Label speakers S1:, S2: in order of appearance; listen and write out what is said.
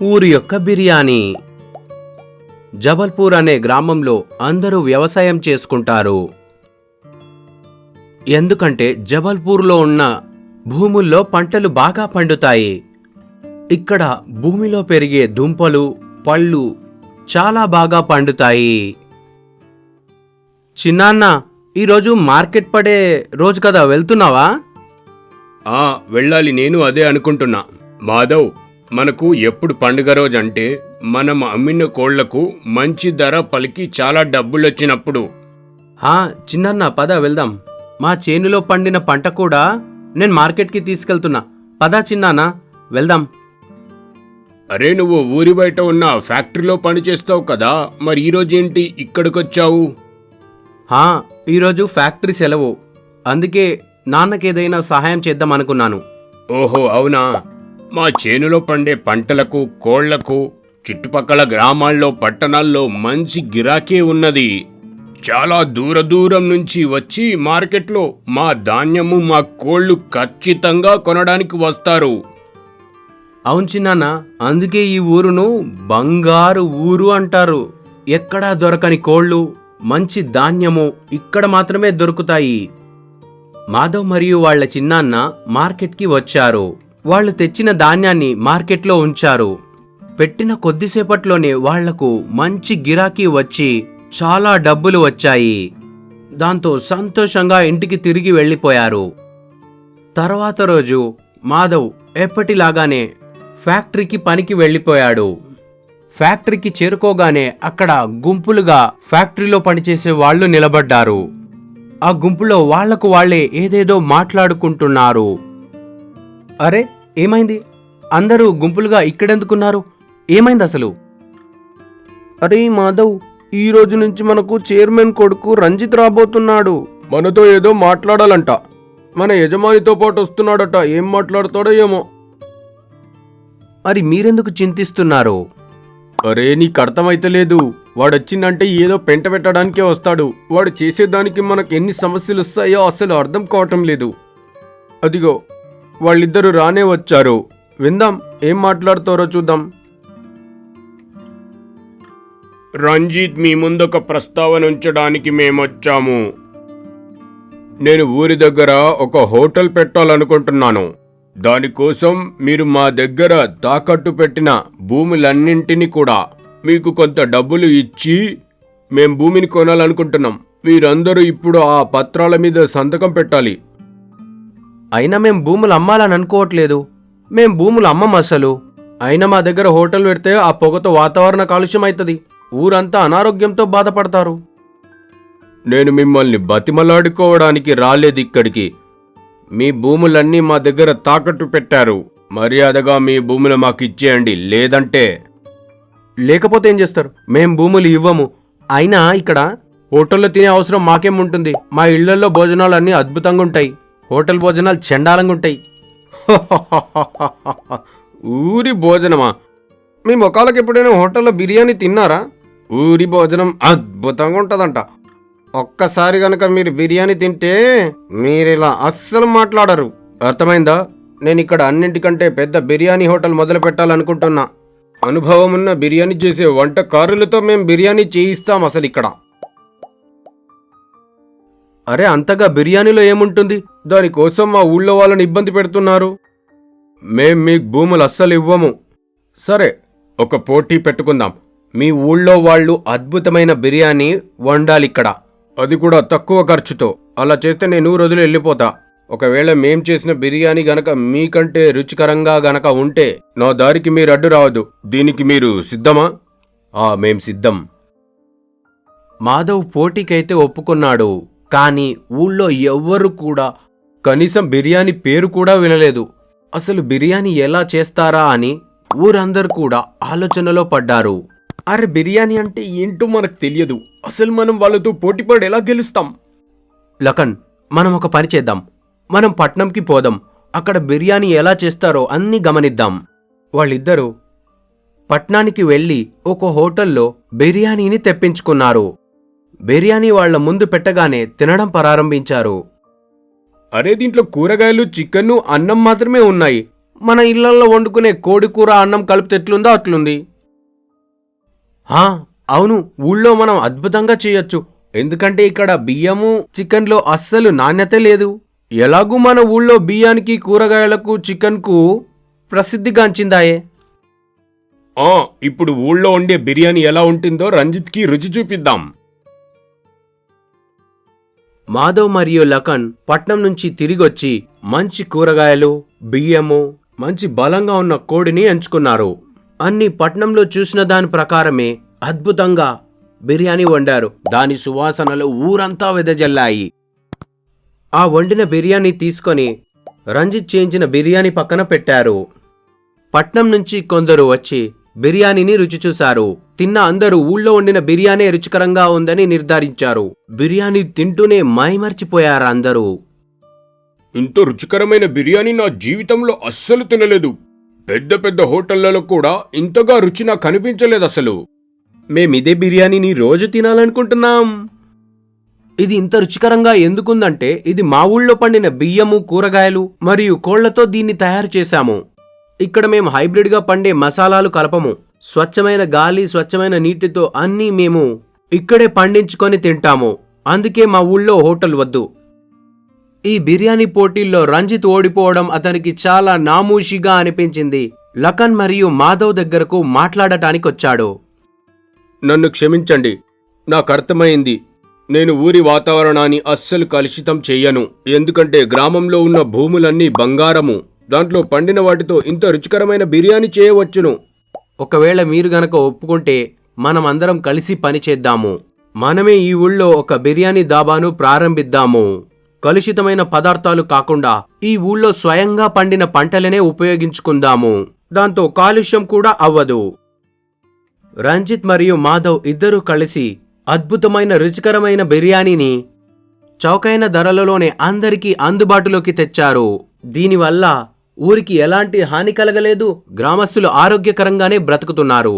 S1: ఊరి యొక్క బిర్యానీ. జబల్పూర్ అనే గ్రామంలో అందరూ వ్యవసాయం చేసుకుంటారు. ఎందుకంటే జబల్పూర్లో ఉన్న భూముల్లో పంటలు బాగా పండుతాయి. ఇక్కడ భూమిలో పెరిగే దుంపలు, పళ్ళు చాలా బాగా పండుతాయి. చిన్నాన్న, ఈరోజు మార్కెట్ పడే రోజు కదా, వెళ్తున్నావా?
S2: వెళ్ళాలి, నేను అదే అనుకుంటున్నా. మాధవ్, మనకు ఎప్పుడు పండుగ రోజు అంటే మనం అమ్మిన కోళ్లకు మంచి ధర పలికి చాలా డబ్బులొచ్చినప్పుడు.
S1: చిన్నాన్న, పద వెళ్దాం. మా చేనులో పండిన పంట కూడా నేను మార్కెట్కి తీసుకెళ్తున్నా. పద చిన్నాన్న, వెళ్దాం.
S2: అరే, నువ్వు ఊరి బయట ఉన్న ఫ్యాక్టరీలో పనిచేస్తావు కదా, మరి ఈరోజేంటి ఇక్కడికొచ్చావు?
S1: ఈరోజు ఫ్యాక్టరీ సెలవు, అందుకే నాన్నకేదైనా సహాయం చేద్దాం అనుకున్నాను.
S2: ఓహో, అవునా? మా చేనులో పండే పంటలకు, కోళ్లకు చుట్టుపక్కల గ్రామాల్లో, పట్టణాల్లో మంచి గిరాకీ ఉన్నది. చాలా దూరం నుంచి వచ్చి మార్కెట్లో మా ధాన్యము, మా కోళ్లు ఖచ్చితంగా కొనడానికి వస్తారు.
S1: అవును చిన్నాన్న, అందుకే ఈ ఊరును బంగారు ఊరు అంటారు. ఎక్కడా దొరకని కోళ్లు, మంచి ధాన్యము ఇక్కడ మాత్రమే దొరుకుతాయి. మాధవ్ మరియు వాళ్ల చిన్నాన్న మార్కెట్కి వచ్చారు. వాళ్ళు తెచ్చిన ధాన్యాన్ని మార్కెట్లో ఉంచారు. పెట్టిన కొద్దిసేపట్లోనే వాళ్లకు మంచి గిరాకీ వచ్చి చాలా డబ్బులు వచ్చాయి. దాంతో సంతోషంగా ఇంటికి తిరిగి వెళ్ళిపోయారు. తర్వాత రోజు మాధవ్ ఎప్పటిలాగానే ఫ్యాక్టరీకి పనికి వెళ్ళిపోయాడు. ఫ్యాక్టరీకి చేరుకోగానే అక్కడ గుంపులుగా ఫ్యాక్టరీలో పనిచేసే వాళ్ళు నిలబడ్డారు. ఆ గుంపులో వాళ్లకు వాళ్లే ఏదేదో మాట్లాడుకుంటున్నారు. అరే, ఏమైంది? అందరూ గుంపులుగా ఇక్కడెందుకున్నారు? ఏమైంది అసలు?
S3: అరే మాధవ్, ఈ రోజు నుంచి మనకు చైర్మన్ కొడుకు రంజిత్ రాబోతున్నాడు. మనతో ఏదో మాట్లాడాలంట. మన యజమానితో పాటు వస్తున్నాడట. ఏం మాట్లాడతాడో ఏమో.
S1: మరి మీరెందుకు చింతిస్తున్నారు?
S3: అరే, నీకు అర్థమైతలేదు. వాడొచ్చిందంటే ఏదో పెంట పెట్టడానికే వస్తాడు. వాడు చేసేదానికి మనకు ఎన్ని సమస్యలు వస్తాయో అసలు అర్థం కావటం లేదు. అదిగో వాళ్ళిద్దరూ రానే వచ్చారు. విందాం, ఏం మాట్లాడుతారో చూద్దాం.
S2: రంజిత్, మీ ముందొక ప్రస్తావన ఉంచడానికి మేమొచ్చాము. నేను ఊరి దగ్గర ఒక హోటల్ పెట్టాలనుకుంటున్నాను. దానికోసం మీరు మా దగ్గర తాకట్టు పెట్టిన భూములన్నింటినీ కూడా మీకు కొంత డబ్బులు ఇచ్చి మేం భూమిని కొనాలనుకుంటున్నాం. మీరందరూ ఇప్పుడు ఆ పత్రాల మీద సంతకం పెట్టాలి.
S1: అయినా మేం భూములు అమ్మాలని అనుకోవట్లేదు. మేం భూములు అమ్మం అసలు. అయినా మా దగ్గర హోటల్ పెడితే ఆ పొగతో వాతావరణ కాలుష్యం అవుతుంది. ఊరంతా అనారోగ్యంతో బాధపడతారు.
S3: నేను మిమ్మల్ని బతిమలాడుకోవడానికి రాలేదు ఇక్కడికి. మీ భూములన్నీ మా దగ్గర తాకట్టు పెట్టారు. మర్యాదగా మీ భూములు మాకు ఇచ్చేయండి,
S1: లేకపోతే ఏం చేస్తారు? మేం భూములు ఇవ్వము. అయినా ఇక్కడ హోటల్లో తినే అవసరం మాకేముంటుంది? మా ఇళ్లలో భోజనాలు అన్నీ అద్భుతంగా ఉంటాయి. హోటల్ భోజనాలు చండాలంగా ఉంటాయి.
S3: ఊరి భోజనమా? మీ మొక్కలకి ఎప్పుడైనా హోటల్లో బిర్యానీ తిన్నారా? ఊరి భోజనం అద్భుతంగా ఉంటుందంట. ఒక్కసారి గనక మీరు బిర్యానీ తింటే మీరిలా అస్సలు మాట్లాడరు. అర్థమైందా? నేను ఇక్కడ అన్నింటికంటే పెద్ద బిర్యానీ హోటల్ మొదలు పెట్టాలనుకుంటున్నా. అనుభవం ఉన్న బిర్యానీ చేసే వంటకారులతో మేం బిర్యానీ చేయిస్తాం అసలు ఇక్కడ.
S1: అరే, అంతగా బిర్యానీలో ఏముంటుంది?
S3: దానికోసం మా ఊళ్ళో వాళ్ళని ఇబ్బంది పెడుతున్నారు. మేం మీకు భూములు అస్సలు ఇవ్వము. సరే, ఒక పోటీ పెట్టుకుందాం. మీ ఊళ్ళో వాళ్ళు అద్భుతమైన బిర్యానీ వండాలిక్కడ, అది కూడా తక్కువ ఖర్చుతో. అలా చేస్తే నేను రోజులు వెళ్ళిపోతా. ఒకవేళ మేం చేసిన బిర్యానీ గనక మీకంటే రుచికరంగా గనక ఉంటే నా దారికి మీరు అడ్డు రావద్దు. దీనికి మీరు సిద్ధమా? మేం సిద్ధం.
S1: మాధవ్ పోటీకైతే ఒప్పుకున్నాడు. కానీ ఊళ్ళో ఎవ్వరు కూడా కనీసం బిర్యానీ పేరు కూడా వినలేదు. అసలు బిర్యానీ ఎలా చేస్తారా అని ఊరందరూ కూడా ఆలోచనలో పడ్డారు.
S3: అరే, బిర్యానీ అంటే ఏంటో మనకు తెలియదు. అసలు మనం వాళ్ళతో పోటీపడి ఎలా గెలుస్తాం?
S1: లఖన్, మనం ఒక పని చేద్దాం. మనం పట్నంకి పోదాం. అక్కడ బిర్యానీ ఎలా చేస్తారో అన్నీ గమనిద్దాం. వాళ్ళిద్దరూ పట్నానికి వెళ్ళి ఒక హోటల్లో బిర్యానీని తెప్పించుకున్నారు. బిర్యానీ వాళ్ల ముందు పెట్టగానే తినడం ప్రారంభించారు.
S3: అరే, దీంట్లో కూరగాయలు, చికెన్, అన్నం మాత్రమే ఉన్నాయి.
S1: మన ఇళ్లలో వండుకునే కోడి కూర అన్నం కలిపితే ఎట్లుందో అట్లుంది. అవును, ఊళ్ళో మనం అద్భుతంగా చేయొచ్చు. ఎందుకంటే ఇక్కడ బియ్యము చికెన్లో అస్సలు నాణ్యత లేదు. ఎలాగూ మన ఊళ్ళో బియ్యానికి కూరగాయలకు చికెన్కు ప్రసిద్ధిగాంచిందాయే.
S2: ఇప్పుడు ఊళ్ళో వండే బిర్యానీ ఎలా ఉంటుందో రంజిత్కి రుచి చూపిద్దాం.
S1: మాధవ్ మరియు లఖన్ పట్నం నుంచి తిరిగొచ్చి మంచి కూరగాయలు, బియ్యము, మంచి బలంగా ఉన్న కోడిని ఎంచుకున్నారు. అన్ని పట్నంలో చూసిన దాని ప్రకారమే అద్భుతంగా బిర్యానీ వండారు. దాని సువాసనలు ఊరంతా వెదజల్లాయి. ఆ వండిన బిర్యానీ తీసుకొని రంజిత్ చేయించిన బిర్యానీ పక్కన పెట్టారు. పట్నం నుంచి కొందరు వచ్చి బిర్యానీని రుచి చూశారు. తిన్న అందరూ ఊళ్ళో వండిన బిర్యానీ రుచికరంగా ఉందని నిర్ధారించారు. బిర్యానీ తింటూనే మైమర్చిపోయారు అందరూ.
S2: ఇంత రుచికరమైన బిర్యానీ నా జీవితంలో అస్సలు తినలేదు. పెద్ద పెద్ద హోటళ్లలో కూడా ఇంతగా రుచి నాకు కనిపించలేదు అసలు.
S1: మేమిదే బిర్యానీని రోజు తినాలనుకుంటున్నాం. ఇది ఇంత రుచికరంగా ఎందుకుందంటే ఇది మా ఊళ్ళో పండిన బియ్యము, కూరగాయలు మరియు కోళ్లతో దీన్ని తయారు చేశాము. ఇక్కడ మేము హైబ్రిడ్గా పండే మసాలాలు కలపము. స్వచ్ఛమైన గాలి, స్వచ్ఛమైన నీటితో అన్నీ మేము ఇక్కడే పండించుకొని తింటాము. అందుకే మా ఊళ్ళో హోటల్ వద్దు. ఈ బిర్యానీ పోటీల్లో రంజిత్ ఓడిపోవడం అతనికి చాలా నామూషిగా అనిపించింది. లఖన్ మరియు మాధవ్ దగ్గరకు మాట్లాడటానికొచ్చాడు.
S3: నన్ను క్షమించండి, నాకు అర్థమైంది. నేను ఊరి వాతావరణాన్ని అస్సలు కలుషితం చెయ్యను. ఎందుకంటే గ్రామంలో ఉన్న భూములన్నీ బంగారము. దాంట్లో పండిన వాటితో ఇంత రుచికరమైన బిర్యానీ చేయవచ్చును.
S1: ఒకవేళ మీరు గనక ఒప్పుకుంటే మనమందరం కలిసి పనిచేద్దాము. మనమే ఈ ఊళ్ళో ఒక బిర్యానీ దాబాను ప్రారంభిద్దాము. కలుషితమైన పదార్థాలు కాకుండా ఈ ఊళ్ళో స్వయంగా పండిన పంటలనే ఉపయోగించుకుందాము. దాంతో కాలుష్యం కూడా అవ్వదు. రంజిత్ మరియు మాధవ్ ఇద్దరూ కలిసి అద్భుతమైన రుచికరమైన బిర్యానీని చౌకైన ధరలలోనే అందరికీ అందుబాటులోకి తెచ్చారు. దీనివల్ల ఊరికి ఎలాంటి హాని కలగలేదు. గ్రామస్తులు ఆరోగ్యకరంగానే బ్రతుకుతున్నారు.